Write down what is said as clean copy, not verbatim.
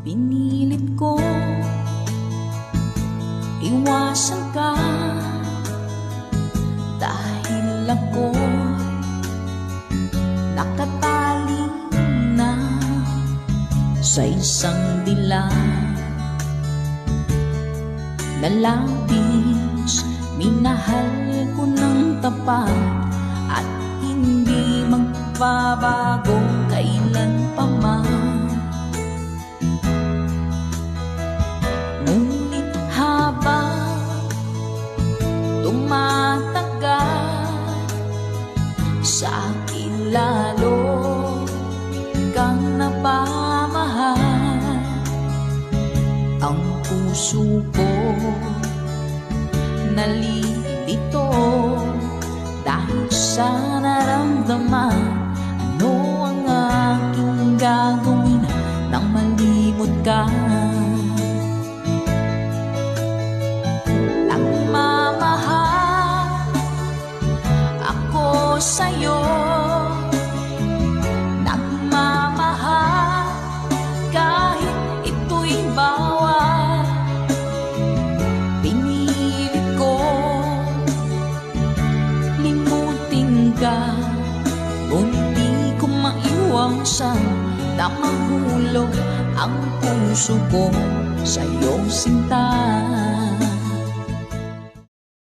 Pinilit ko iwasan ka, dahil ako'y nakatali na sa isang dilag na labis. Minahal ko ng tapat at hindi magbabago kailan pa man. Ngunit habang tumatagal, sa akin lalo kang napamahal. Ang puso ko nalilito dahil sa naramdaman. Ano ang aking gagawin nang malimot ka? Nagmamahal ako sa'yo, nagmamahal kahit ito'y bawal. Pinilit ko limutin ka, ngunit di ko maiwasan na mahulog ang puso ko sa'yong sinta.